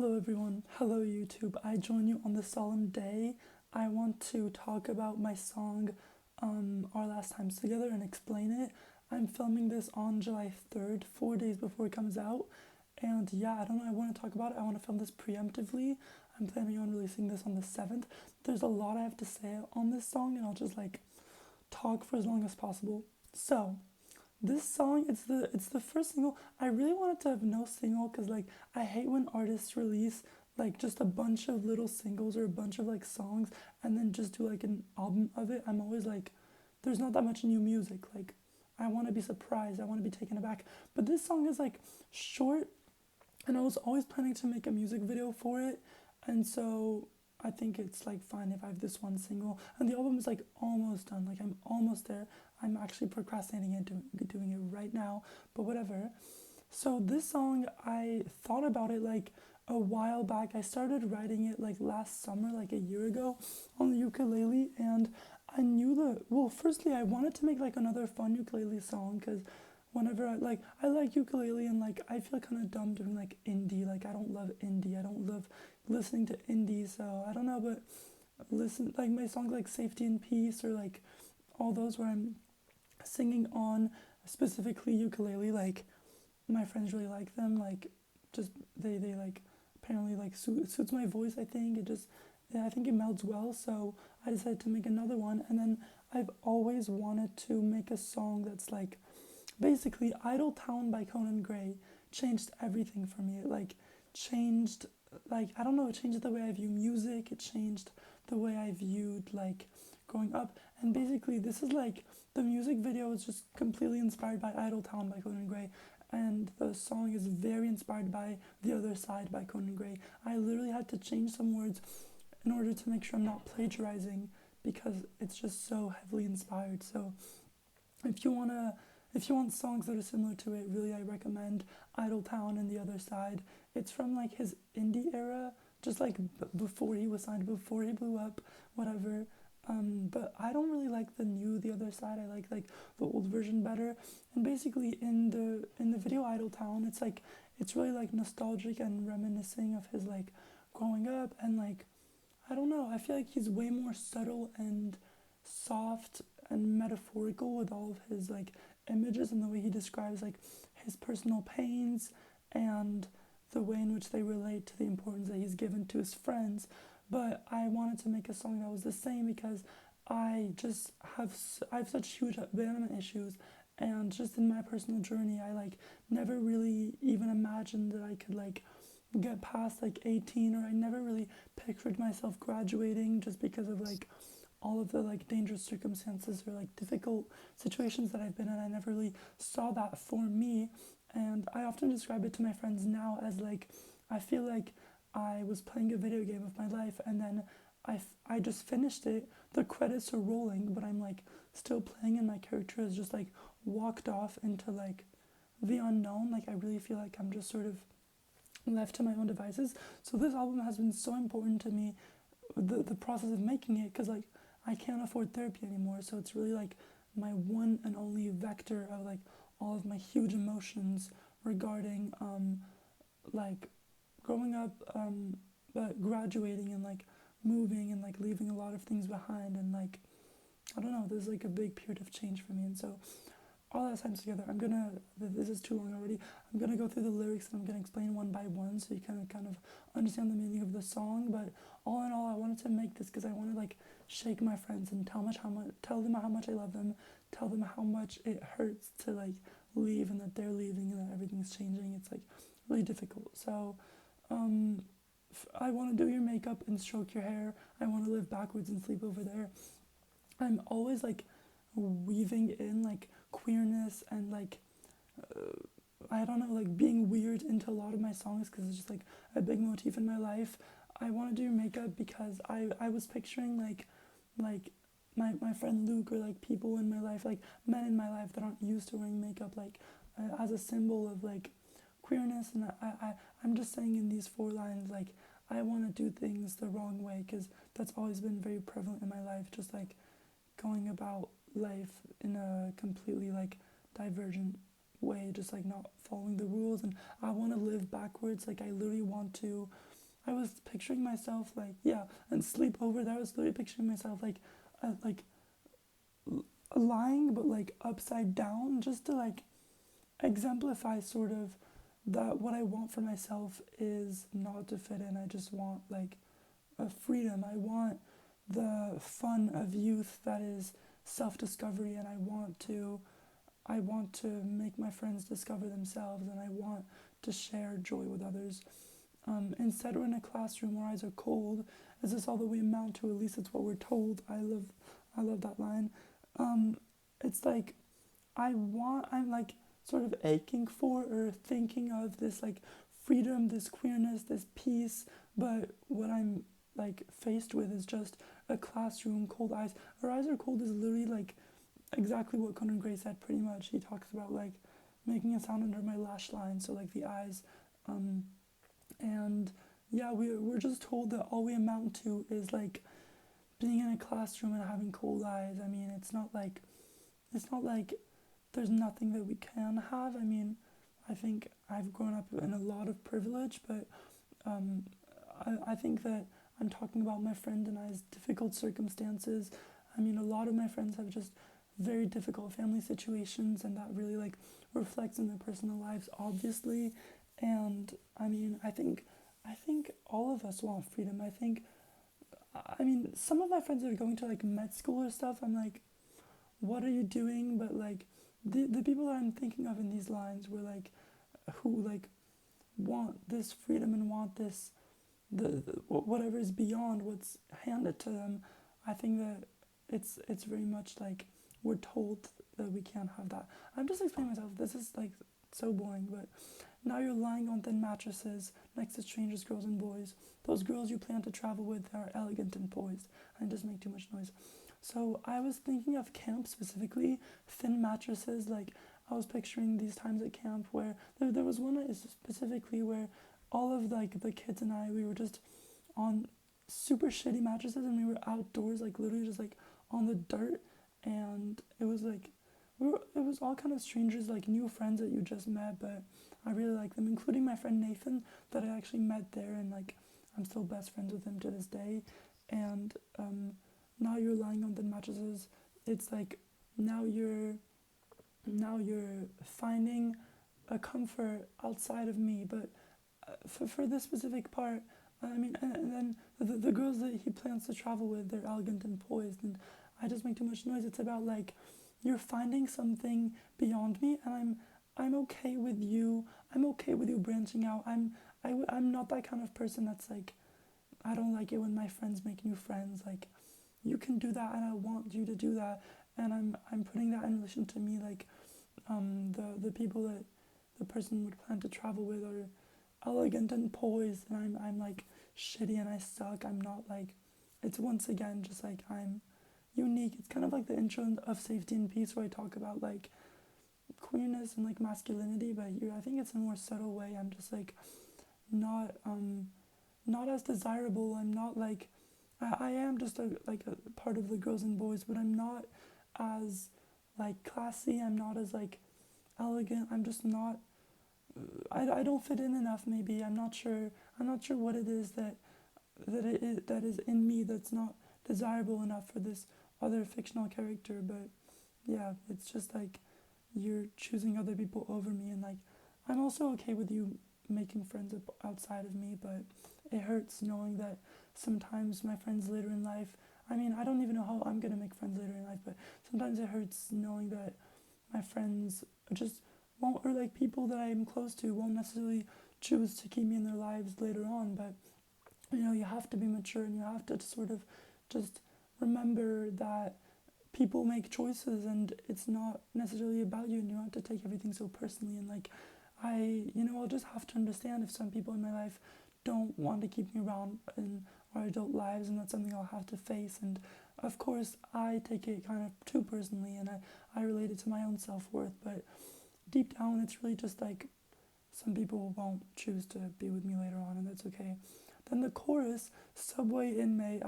Hello everyone, hello YouTube. I join you on this solemn day. I want to talk about my song Our Last Times Together and explain it. I'm filming this on July 3rd, 4 days before it comes out. And yeah, I don't know, I want to talk about it. I want to film this preemptively. I'm planning on releasing this on the 7th. There's a lot I have to say on this song and I'll just talk for as long as possible. So, this song, it's the first single. I really wanted to have no single because I hate when artists release just a bunch of little singles or a bunch of songs and then just do an album of it. I'm always there's not that much new music. I want to be surprised. I want to be taken aback. But this song is short, and I was always planning to make a music video for it, and so I think it's fine if I have this one single, and the album is almost done. I'm almost there. I'm actually procrastinating and doing it right now, but whatever. So this song, I thought about it a while back. I started writing it last summer, a year ago, on the ukulele, and I knew firstly I wanted to make another fun ukulele song because whenever I like ukulele, and I feel kind of dumb doing indie. I don't love indie. I don't love listening to indie, so I don't know, but listen my songs Safety and Peace, or all those where I'm singing on specifically ukulele, my friends really like them, just they apparently suits my voice. I think it just, yeah, I think it melds well, so I decided to make another one. And then I've always wanted to make a song that's basically Idle Town by Conan Gray changed everything for me. It changed, I don't know, it changed the way I view music. It changed the way I viewed growing up. And basically this is the music video is just completely inspired by Idle Town by Conan Gray, and the song is very inspired by The Other Side by Conan Gray. I literally had to change some words in order to make sure I'm not plagiarizing, because it's just so heavily inspired. So if you want songs that are similar to it, really I recommend Idle Town and The Other Side. It's from his indie era, just before he was signed, before he blew up, whatever. But I don't really like The Other Side. I like the old version better. And basically in the video Idle Town, it's really nostalgic and reminiscing of his growing up, and I don't know, I feel he's way more subtle and soft and metaphorical with all of his images, and the way he describes his personal pains and the way in which they relate to the importance that he's given to his friends. But I wanted to make a song that was the same because I just I have such huge abandonment issues, and just in my personal journey I never really even imagined that I could get past 18, or I never really pictured myself graduating, just because of all of the dangerous circumstances or difficult situations that I've been in. I never really saw that for me, and I often describe it to my friends now as I feel I was playing a video game of my life, and then I just finished it. The credits are rolling, but I'm still playing, and my character has just walked off into the unknown. I really feel I'm just sort of left to my own devices. So this album has been so important to me, the process of making it, because I can't afford therapy anymore. So it's really my one and only vector of all of my huge emotions regarding growing up, but graduating, and moving, and leaving a lot of things behind, and I don't know, there's a big period of change for me. And so All That Times Together, this is too long already, I'm gonna go through the lyrics and I'm gonna explain one by one so you can kind of understand the meaning of the song. But all in all, I wanted to make this because I want to shake my friends and tell them how much I love them, tell them how much it hurts to leave, and that they're leaving, and that everything's changing. It's really difficult. So I want to do your makeup and stroke your hair. I want to live backwards and sleep over there. I'm always weaving in queerness and I don't know, being weird into a lot of my songs, because it's just a big motif in my life. I want to do your makeup because I was picturing my friend Luke, or people in my life, men in my life that aren't used to wearing makeup, as a symbol of queerness. And I'm just saying in these 4 lines, I want to do things the wrong way, because that's always been very prevalent in my life, just going about life in a completely divergent way, just like not following the rules. And I want to live backwards. Like, I literally want to. I was picturing myself like, yeah, and sleep over there. I was literally picturing myself like lying, but like upside down, just to like exemplify sort of that what I want for myself is not to fit in. I just want like a freedom. I want the fun of youth that is self-discovery, and I want to make my friends discover themselves, and I want to share joy with others. Instead, we're in a classroom where eyes are cold. Is this all that we amount to? At least it's what we're told. I love that line. Um, it's like I'm like sort of aching for or thinking of this like freedom, this queerness, this peace. But what I'm like faced with is just a classroom, cold eyes. Our eyes are cold is literally like exactly what Conan Gray said. Pretty much, he talks about like making a sound under my lash line. So like the eyes. Um, and yeah, we're just told that all we amount to is like being in a classroom and having cold eyes. I mean, it's not like there's nothing that we can have. I mean, I think I've grown up in a lot of privilege, but um, I think that I'm talking about my friend and I's difficult circumstances. I mean, a lot of my friends have just very difficult family situations, and that really like reflects in their personal lives, obviously. And I mean, I think all of us want freedom. I mean, some of my friends are going to like med school or stuff. I'm like, what are you doing? But like, the people that I'm thinking of in these lines were like, who like want this freedom and want this whatever is beyond what's handed to them. I think that it's very much like we're told that we can't have that. I'm just explaining myself. This is like so boring, but now you're lying on thin mattresses next to strangers, girls and boys. Those girls you plan to travel with are elegant and poised and just make too much noise. So I was thinking of camp specifically, thin mattresses. Like I was picturing these times at camp where there was one night specifically where all of like the kids and we were just on super shitty mattresses, and we were outdoors, like literally just like on the dirt, and it was like it was all kind of strangers, like new friends that you just met, but I really like them, including my friend Nathan that I actually met there, and like I'm still best friends with him to this day. And now you're lying on the mattresses. It's like now you're now you're finding a comfort outside of me, but for this specific part, I mean, and then the girls that he plans to travel with, they're elegant and poised, and I just make too much noise. It's about like you're finding something beyond me, and I'm okay with you. I'm okay with you branching out. I'm not that kind of person that's like I don't like it when my friends make new friends. Like you can do that, and I want you to do that, and I'm putting that in relation to me. Like the people that the person would plan to travel with are elegant and poised, and I'm like shitty and I suck. I'm not like it's once again just like I'm unique. It's kind of like the intro of Safety and Peace where I talk about like queerness and like masculinity, but here I think it's a more subtle way. I'm just like not not as desirable. I'm not like I am just a part of the girls and boys, but I'm not as like classy. I'm not as like elegant. I'm just not I don't fit in enough. Maybe I'm not sure what it is that is in me that's not desirable enough for this other fictional character. But yeah, it's just like you're choosing other people over me, and like I'm also okay with you making friends outside of me, but it hurts knowing that sometimes my friends later in life, I mean, I don't even know how I'm gonna make friends later in life, but sometimes it hurts knowing that my friends just won't, or like people that I'm close to won't necessarily choose to keep me in their lives later on. But you have to be mature, and you have to sort of just remember that people make choices, and it's not necessarily about you, and you don't have to take everything so personally. And like I'll just have to understand if some people in my life don't want to keep me around in our adult lives, and that's something I'll have to face. And of course I take it kind of too personally, and I relate it to my own self-worth, but deep down it's really just like some people won't choose to be with me later on, and that's okay. Then the chorus, subway in May,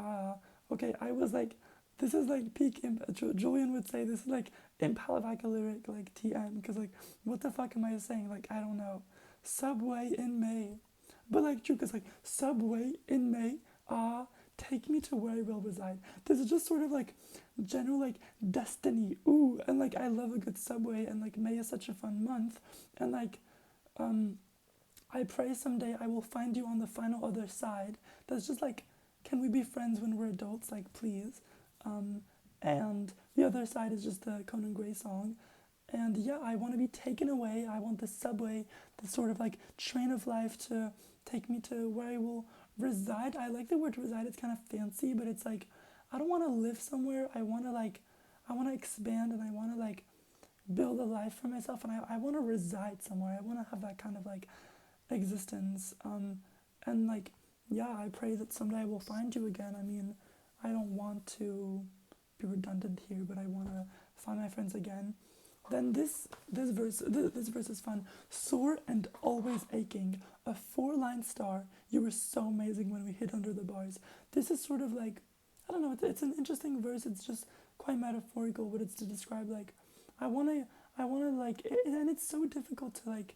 okay, I was like, this is like peak, Julian would say, this is like impala like a lyric like TM, because like what the fuck am I saying? Like I don't know. Subway in May, but like true, because like subway in May, ah, take me to where I will reside. This is just sort of like general like destiny. Ooh, and like I love a good subway, and like May is such a fun month, and like um I pray someday I will find you on the final other side. That's just like, can we be friends when we're adults? Like, please. Um, and the other side is just the Conan Gray song. And yeah, I want to be taken away. I want the subway, the sort of like train of life to take me to where I will reside. I like the word reside. It's kind of fancy, but it's like, I don't want to live somewhere. I want to expand and I want to like build a life for myself. And I want to reside somewhere. I want to have that kind of like existence. And like, yeah, I pray that someday I will find you again. I mean, I don't want to be redundant here, but I want to find my friends again. Then this verse is fun. Sore and always aching, a four-line star. You were so amazing when we hit under the bars. This is sort of like, I don't know. It's an interesting verse. It's just quite metaphorical, but it's to describe like, I wanna like, and it's so difficult to like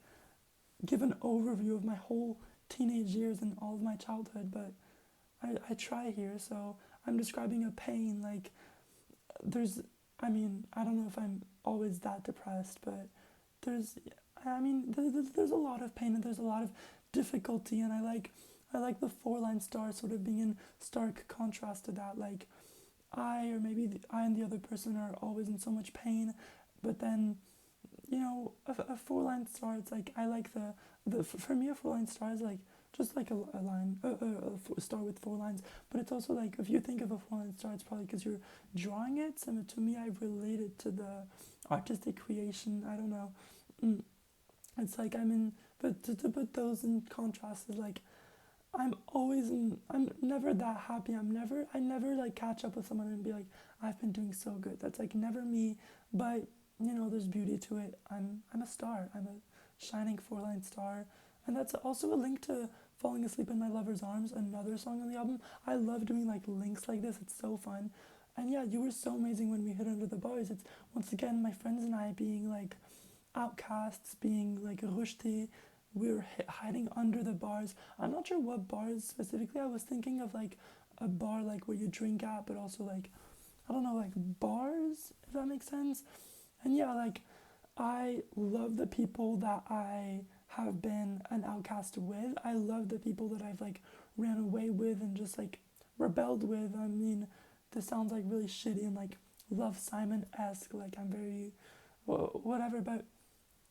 give an overview of my whole teenage years and all of my childhood, but I try here. So I'm describing a pain. Like, there's, I mean, I don't know if I'm always that depressed, but there's, I mean, there's a lot of pain and there's a lot of difficulty, and I like the four-line star sort of being in stark contrast to that. Like, or maybe I and the other person are always in so much pain, but then a four-line star, it's like I like for me a four-line star is like just like a line, star with four lines, but it's also like if you think of a four-line star, it's probably because you're drawing it. So to me, I relate it to the artistic creation. I don't know. Mm, it's like I'm in, but to put those in contrast is like I'm never that happy. I never like catch up with someone and be like, I've been doing so good. That's like never me. But, there's beauty to it. I'm a star. I'm a shining four-line star. And that's also a link to Falling Asleep in My Lover's Arms, another song on the album. I love doing like links like this. It's so fun. And yeah, you were so amazing when we hit under the bars. It's once again my friends and I being like outcasts, being like Rushdie. We were hiding under the bars. I'm not sure what bars specifically. I was thinking of like a bar like where you drink at, but also like I don't know, like bars, if that makes sense. And yeah, like I love the people that I have been an outcast with. I love the people that I've like ran away with and just like rebelled with. I mean, this sounds like really shitty and like Love Simon esque. Like I'm very whatever, but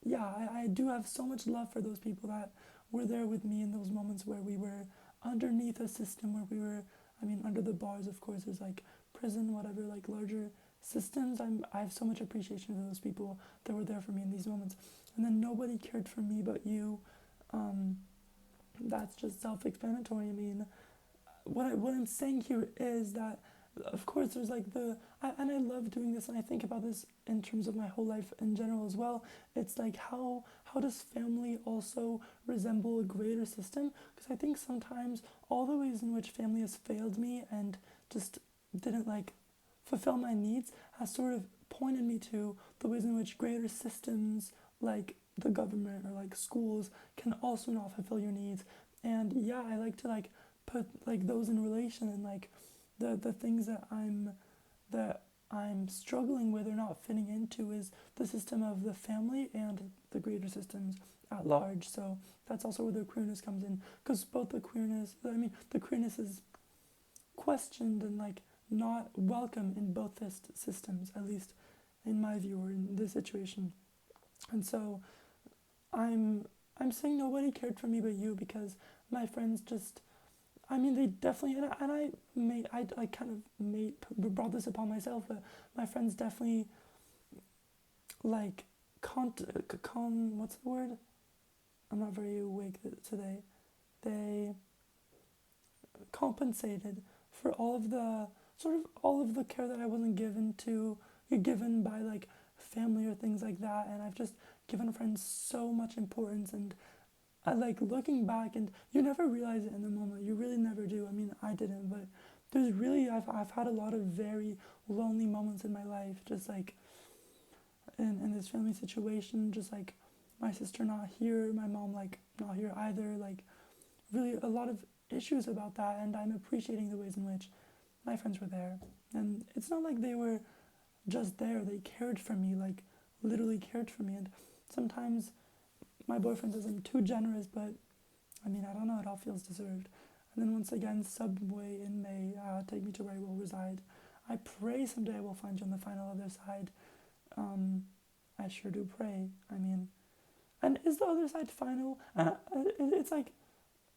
yeah, I do have so much love for those people that were there with me in those moments where we were underneath a system where we were, I mean, under the bars, of course, there's like prison, whatever, like larger systems. I have so much appreciation for those people that were there for me in these moments. And then nobody cared for me but you. Um, that's just self-explanatory. I mean, what I'm saying here is that of course there's like and I love doing this and I think about this in terms of my whole life in general as well. It's like how does family also resemble a greater system? Because I think sometimes all the ways in which family has failed me and just didn't like fulfill my needs has sort of pointed me to the ways in which greater systems like the government or like schools can also not fulfill your needs. And yeah, I like to like put like those in relation and like the things that I'm struggling with or not fitting into is the system of the family and the greater systems at large. So that's also where the queerness comes in, because both the queerness is questioned and like not welcome in both systems, at least in my view or in this situation. And so I'm saying nobody cared for me but you, because my friends just, I mean, they definitely, and I kind of brought this upon myself, but my friends definitely, like, what's the word? I'm not very awake today. They compensated for all of the care that I wasn't given by, like, family or things like that, and I've just given friends so much importance, and I like looking back, and you never realize it in the moment. You really never do. I mean, I didn't, but I've had a lot of very lonely moments in my life. Just like in this family situation, just like my sister not here, my mom like not here either, like really a lot of issues about that, and I'm appreciating the ways in which my friends were there. And it's not like they were just there, they cared for me, like literally cared for me. And sometimes my boyfriend says I'm too generous, but I mean, I don't know, it all feels deserved. And then once again, Subway in May, take me to where I will reside. I pray someday I will find you on the final other side. I sure do pray. I mean, and is the other side final? It's like,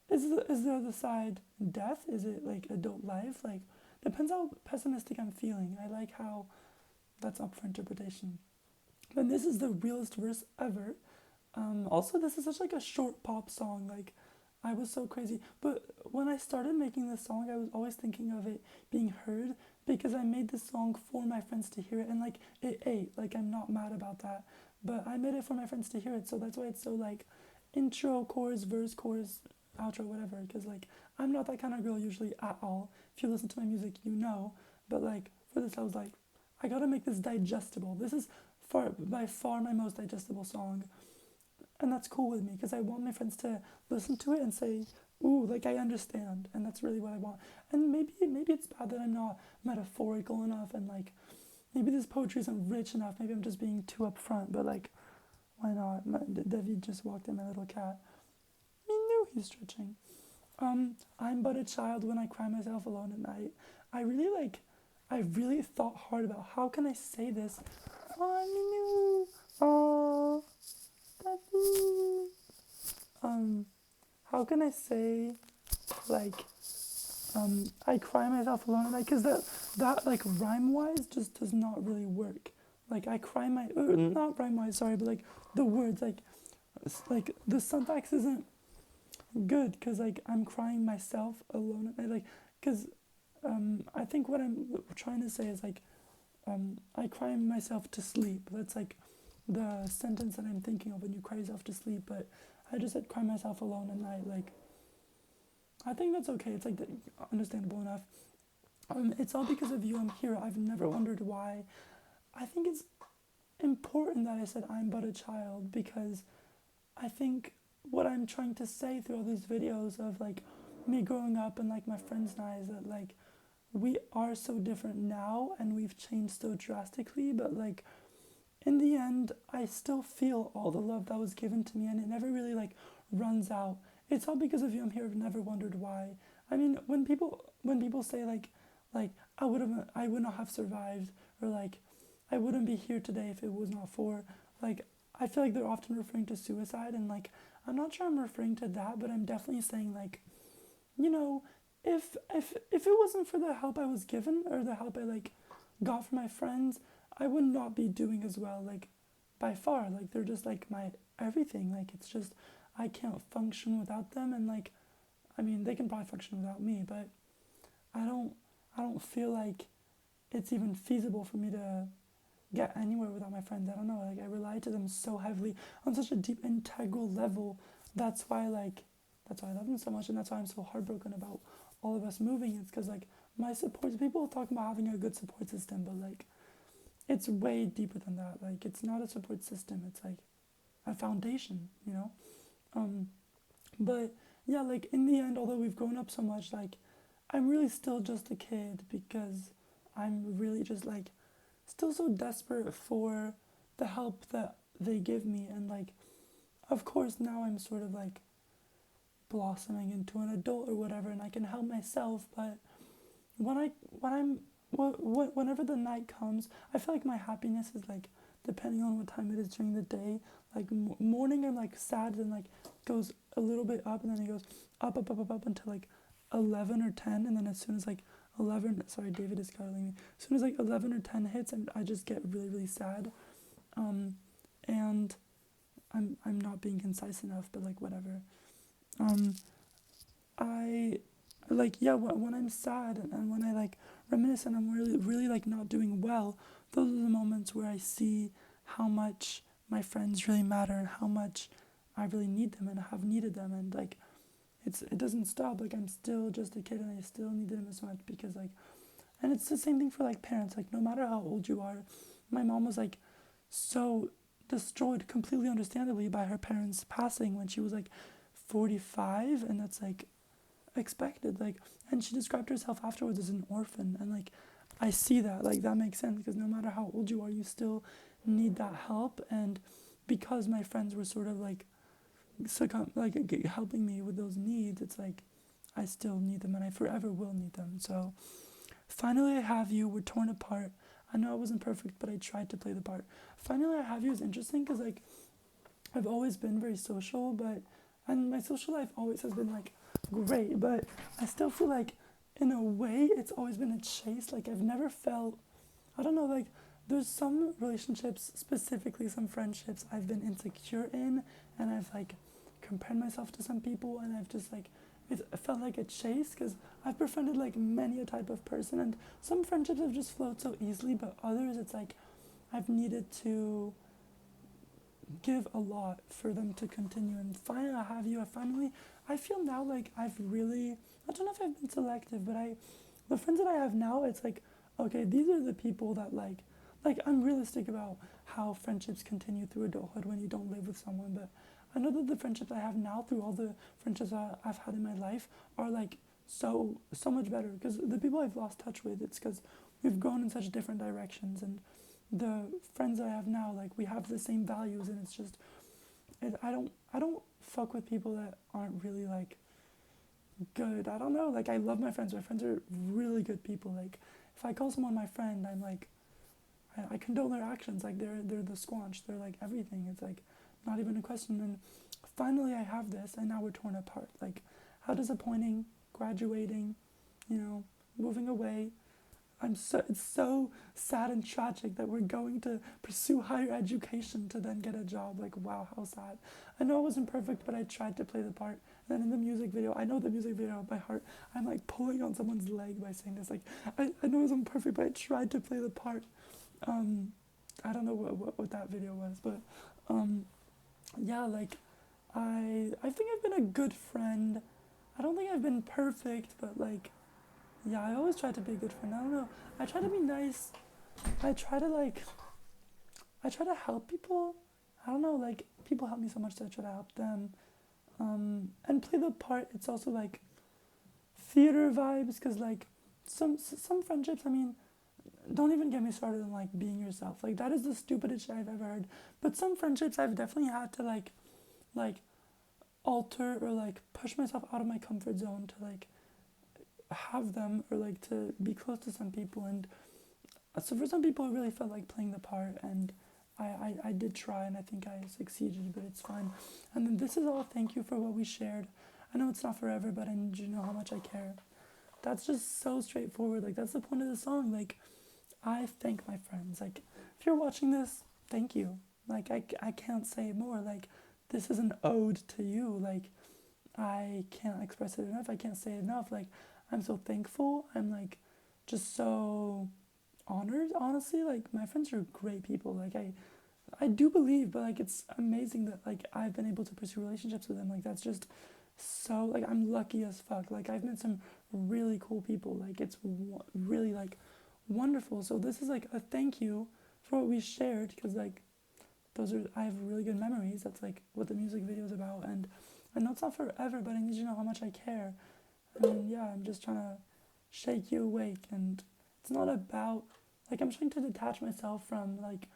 is the other side death? Is it like adult life? Like, depends how pessimistic I'm feeling. I like how that's up for interpretation. And this is the realest verse ever. Also, this is such like a short pop song. Like, I was so crazy. But when I started making this song, I was always thinking of it being heard because I made this song for my friends to hear it. And like, it ate. Like, I'm not mad about that. But I made it for my friends to hear it. So that's why it's so like intro, chorus, verse, chorus, outro, whatever. Because like, I'm not that kind of girl usually at all. If you listen to my music, you know. But like, for this, I was like, I gotta make this digestible. This is by far my most digestible song. And that's cool with me because I want my friends to listen to it and say, ooh, like I understand. And that's really what I want. And maybe it's bad that I'm not metaphorical enough, and like maybe this poetry isn't rich enough. Maybe I'm just being too upfront, but like, why not? David just walked in, my little cat. Me knew he's stretching. I'm but a child when I cry myself alone at night. I really like, I really thought hard about how can I say this. Oh, oh, how can I say, like, I cry myself alone at night, because that like rhyme wise just does not really work. Like I cry not rhyme wise, sorry, but like the words, like the syntax isn't good, because like I'm crying myself alone at night, like, because I think what I'm trying to say is like I cry myself to sleep. That's like the sentence that I'm thinking of when you cry yourself to sleep. But I just said cry myself alone at night. Like, I think that's okay. It's like understandable enough. It's all because of you I'm here. I've never wondered why. I think it's important that I said I'm but a child, because I think what I'm trying to say through all these videos of like me growing up and like my friends and I is that like we are so different now and we've changed so drastically, but like in the end I still feel all the love that was given to me, and it never really like runs out. It's all because of you I'm here. I've never wondered why. I mean, when people say like I would not have survived, or like I wouldn't be here today if it was not for, like, I feel like they're often referring to suicide, and like I'm not sure I'm referring to that, but I'm definitely saying like, you know, if it wasn't for the help I was given, or the help I like got from my friends, I would not be doing as well, like, by far. Like, they're just like my everything. Like, it's just I can't function without them, and like, I mean, they can probably function without me, but I don't I don't feel like it's even feasible for me to get anywhere without my friends. I don't know, like I rely to them so heavily on such a deep integral level. That's why like that's why I love them so much, and that's why I'm so heartbroken about all of us moving. It's because like my support, people talk about having a good support system, but like it's way deeper than that. Like it's not a support system, it's like a foundation, you know. But yeah, like in the end, although we've grown up so much, like I'm really still just a kid, because I'm really just like still so desperate for the help that they give me. And like, of course now I'm sort of like blossoming into an adult or whatever, and I can help myself. But whenever the night comes, I feel like my happiness is like depending on what time it is during the day. Like morning I'm like sad, and like goes a little bit up, and then it goes up until like 11 or 10, and then as soon as like 11, sorry, David is cuddling me, as soon as like 11 or 10 hits, and I just get really, really sad. And I'm not being concise enough, but like whatever. um I like, yeah, when I'm sad, and when I like reminisce and I'm really, really like not doing well, those are the moments where I see how much my friends really matter, and how much I really need them and have needed them. And like it doesn't stop. Like I'm still just a kid, and I still need them as much, because like, and it's the same thing for like parents. Like no matter how old you are, my mom was like so destroyed, completely understandably, by her parents passing when she was like 45, and that's like expected. Like, and she described herself afterwards as an orphan, and like, I see that, like, that makes sense, because no matter how old you are, you still need that help. And because my friends were sort of like helping me with those needs, it's like I still need them, and I forever will need them. So finally I Have You, we're torn apart. I know I wasn't perfect, but I tried to play the part. Finally I Have You is interesting because like I've always been very social, but and my social life always has been like great, but I still feel like in a way it's always been a chase. Like I've never felt, I don't know, like there's some relationships, specifically some friendships I've been insecure in, and I've like compared myself to some people, and I've just like it felt like a chase because I've befriended like many a type of person, and some friendships have just flowed so easily, but others it's like I've needed to give a lot for them to continue. And finally I Have You, I feel now like I've really, I don't know if I've been selective, but the friends that I have now, it's like, okay, these are the people that like I'm realistic about how friendships continue through adulthood when you don't live with someone. But I know that the friendships I have now, through all the friendships I've had in my life, are like so much better, because the people I've lost touch with, it's because we've grown in such different directions. And the friends I have now, like we have the same values, and it's just I don't fuck with people that aren't really like good. I don't know. Like I love my friends. My friends are really good people. Like if I call someone my friend, I'm like I condone their actions. Like they're the squanch. They're like everything. It's like not even a question. And finally I have this, and now we're torn apart. Like how disappointing. Graduating, moving away. It's so sad and tragic that we're going to pursue higher education to then get a job. Like, wow, how sad. I know I wasn't perfect, but I tried to play the part. And then in the music video, I know the music video by heart. I'm like pulling on someone's leg by saying this. Like, I know I wasn't perfect, but I tried to play the part. Um, I don't know what that video was, but yeah, like, I think I've been a good friend. I don't think I've been perfect, but like, yeah, I always try to be a good friend. I don't know. I try to be nice. I try to like. I try to help people. I don't know. Like people help me so much that I try to help them. And play the part. It's also like theater vibes, because like some friendships. I mean, don't even get me started on like being yourself. Like that is the stupidest shit I've ever heard. But some friendships I've definitely had to like alter or like push myself out of my comfort zone to like have them, or like to be close to some people. And so for some people it really felt like playing the part, and I did try, and I think I succeeded, but it's fine. And then this is all thank you for what we shared. I know it's not forever, but I need you to know how much I care. That's just so straightforward. Like that's the point of the song. Like I thank my friends. Like if you're watching this, thank you. Like I can't say more. Like this is an ode to you. Like I can't express it enough. I can't say it enough. Like I'm so thankful. I'm like just so honored, honestly. Like my friends are great people. Like I do believe, but like it's amazing that like I've been able to pursue relationships with them. Like that's just so like I'm lucky as fuck. Like I've met some really cool people. Like it's really like wonderful. So this is like a thank you for what we shared, because like those are, I have really good memories. That's like what the music video is about. And I know it's not forever, but I need you to know how much I care. And yeah, I'm just trying to shake you awake. And it's not about like I'm trying to detach myself from like,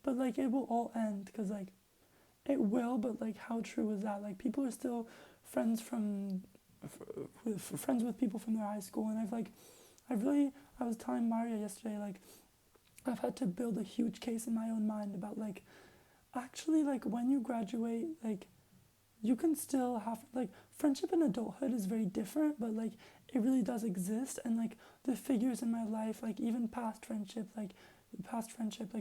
but like it will all end, because like it will. But like how true is that? Like people are still friends friends with people from their high school. And I was telling Maria yesterday, like I've had to build a huge case in my own mind about like actually like when you graduate, like you can still have like friendship in adulthood is very different, but like it really does exist. And like the figures in my life, like even past friendship, like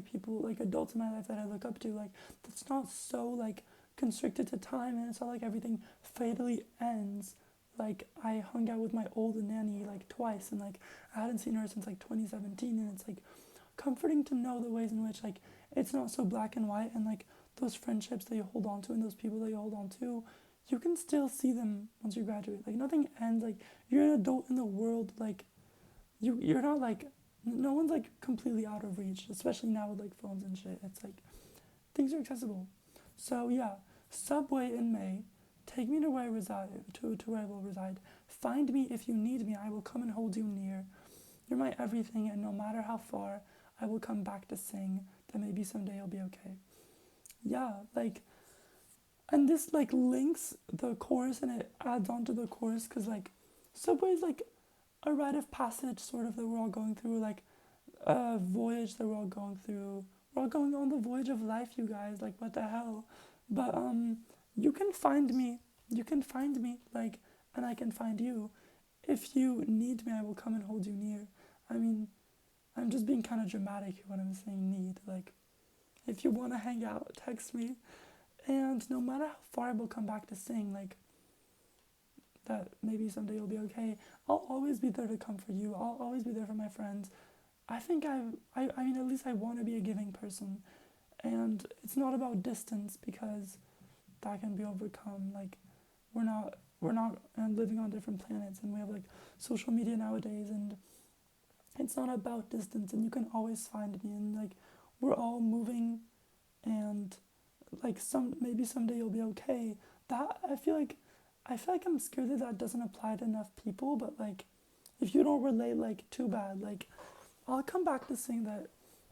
people, like adults in my life that I look up to, like that's not so like constricted to time, and it's not like everything fatally ends. Like I hung out with my old nanny like twice, and like I hadn't seen her since like 2017, and it's like comforting to know the ways in which like it's not so black and white. And like those friendships that you hold on to and those people that you hold on to, you can still see them once you graduate. Like nothing ends. Like you're an adult in the world. Like you're not like no one's like completely out of reach, especially now with like phones and shit. It's like things are accessible. So yeah, subway in May. Take me to where I reside, to where I will reside. Find me if you need me. I will come and hold you near. You're my everything, and no matter how far, I will come back to sing. That maybe someday you'll be okay. Yeah, like, and this like links the chorus and it adds on to the chorus because like, subway is like a rite of passage sort of that we're all going through, like a voyage that we're all going through. We're all going on the voyage of life, you guys. Like, what the hell? But you can find me. You can find me. Like, and I can find you. If you need me, I will come and hold you near. I mean, I'm just being kind of dramatic here when I'm saying need. Like, if you want to hang out, text me. And no matter how far I will come back to sing, like, that maybe someday you'll be okay. I'll always be there to comfort you. I'll always be there for my friends. I think I mean, at least I want to be a giving person. And it's not about distance because that can be overcome. Like, we're not living on different planets and we have like social media nowadays and it's not about distance and you can always find me and like we're all moving and like maybe someday you'll be okay. That I feel like I'm scared that that doesn't apply to enough people, but like if you don't relate, like too bad. Like I'll come back to saying that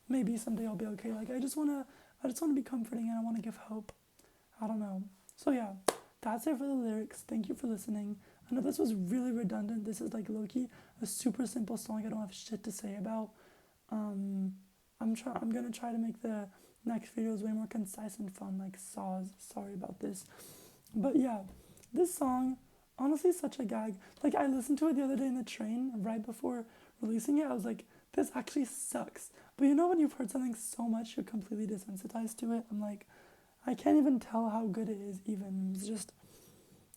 maybe someday I'll be okay. Like I just wanna be comforting and I wanna give hope. I don't know. So yeah, that's it for the lyrics. Thank you for listening. I know this was really redundant. This is like low-key a super simple song I don't have shit to say about. Um I'm gonna try to make the next videos way more concise and fun, like saws. Sorry about this. But yeah, this song, honestly, is such a gag. Like, I listened to it the other day in the train right before releasing it. I was like, this actually sucks. But you know, when you've heard something so much, you're completely desensitized to it. I'm like, I can't even tell how good it is, even. It's just,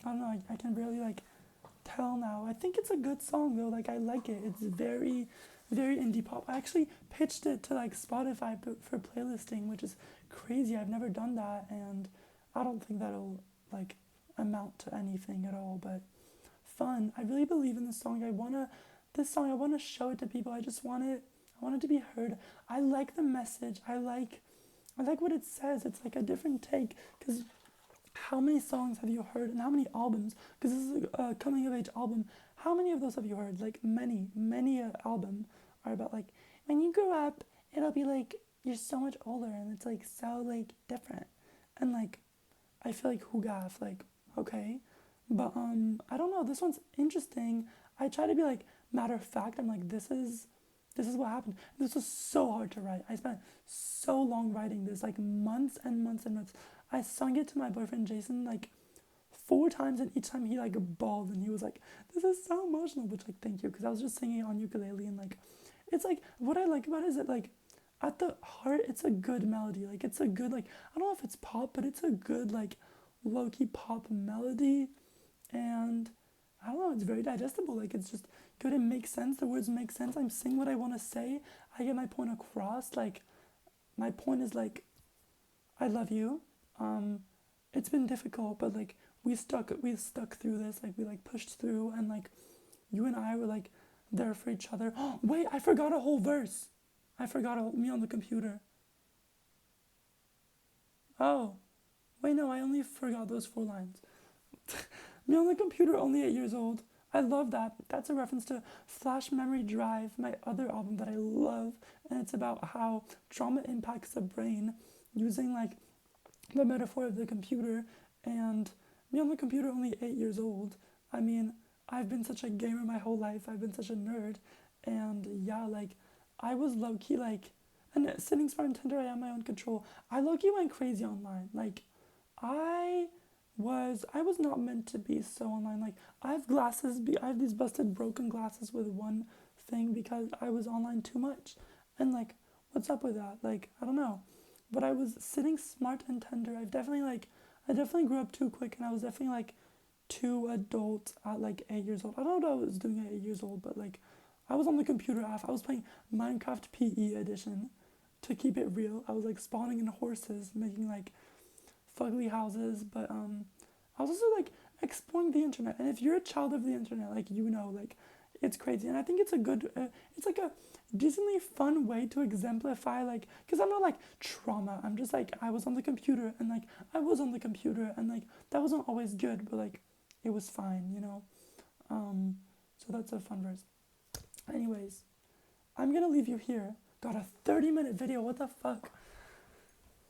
I don't know, I can barely, like, tell now. I think it's a good song, though. Like, I like it. It's very, very indie pop. I actually pitched it to, like, Spotify for playlisting, which is crazy. I've never done that, and I don't think that'll, like, amount to anything at all, but fun. I really believe in this song. I wanna show it to people. I want it to be heard. I like the message. I like what it says. It's like a different take because how many songs have you heard and how many albums? Because this is a coming of age album. How many of those have you heard? Like many album are about like when you grow up, it'll be like you're so much older and it's like so like different. And like I feel like Hugaf, like okay, but I don't know. This one's interesting. I try to be like matter of fact. I'm like this is what happened. This was so hard to write. I spent so long writing this, like months and months and months. I sung it to my boyfriend Jason like 4 times, and each time he like bawled and he was like, "This is so emotional." Which like thank you, because I was just singing on ukulele and like, it's like what I like about it is that like at the heart it's a good melody. Like it's a good like I don't know if it's pop, but it's a good like low key pop melody, and I don't know, it's very digestible. Like it's just good. It makes sense. The words make sense. I'm saying what I want to say. I get my point across. Like my point is like I love you. Um, it's been difficult, but like we stuck through this. Like we like pushed through, and like you and I were like there for each other. Wait, I forgot a whole verse. I forgot me on the computer. Oh, wait, no, I only forgot those 4 lines. Me on the computer, only 8 years old. I love that. That's a reference to Flash Memory Drive, my other album that I love, and it's about how trauma impacts the brain using like the metaphor of the computer. And me on the computer, only 8 years old. I mean, I've been such a gamer my whole life. I've been such a nerd, and yeah, like I was low key like, and sitting smart and tender, I am my own control. I low key went crazy online. Like I I was not meant to be so online. Like I have these busted broken glasses with one thing because I was online too much. And like what's up with that? Like I don't know. But I was sitting smart and tender. I definitely grew up too quick and I was definitely like too adult at like 8 years old. I don't know what I was doing at 8 years old, but like I was on the computer app. I was playing Minecraft PE edition to keep it real. I was like spawning in horses, making like fugly houses, but I was also like exploring the internet. And if you're a child of the internet, like you know, like it's crazy. And I think it's a good, it's like a decently fun way to exemplify, like, because I'm not like trauma. I'm just like, I was on the computer and like, I was on the computer and like, that wasn't always good, but like, it was fine, you know? So that's a fun verse. Anyways, I'm gonna leave you here. Got a 30-minute video, what the fuck?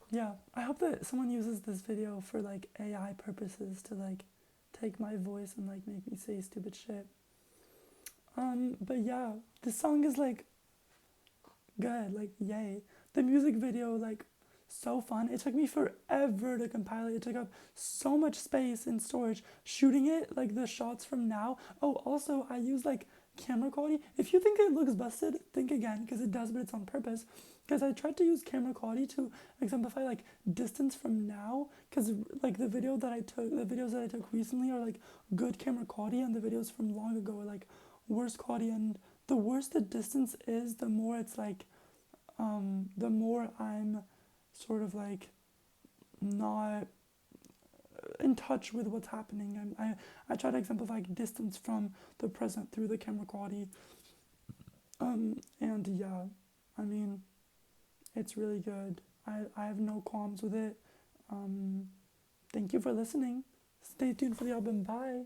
Yeah, I hope that someone uses this video for like AI purposes to like take my voice and like make me say stupid shit. But yeah, this song is like good, like yay. The music video, like so fun. It took me forever to compile it. It took up so much space in storage. Shooting it, like the shots from now. Oh, also I use like camera quality. If you think it looks busted, think again, because it does, but it's on purpose. Because I tried to use camera quality to exemplify like distance from now, because like the videos that I took recently are like good camera quality, and the videos from long ago are like worse quality. And the worse the distance is, the more it's like, the more I'm sort of like not in touch with what's happening. I try to exemplify like distance from the present through the camera quality. And yeah, I mean, it's really good. I have no qualms with it. Thank you for listening. Stay tuned for the album. Bye.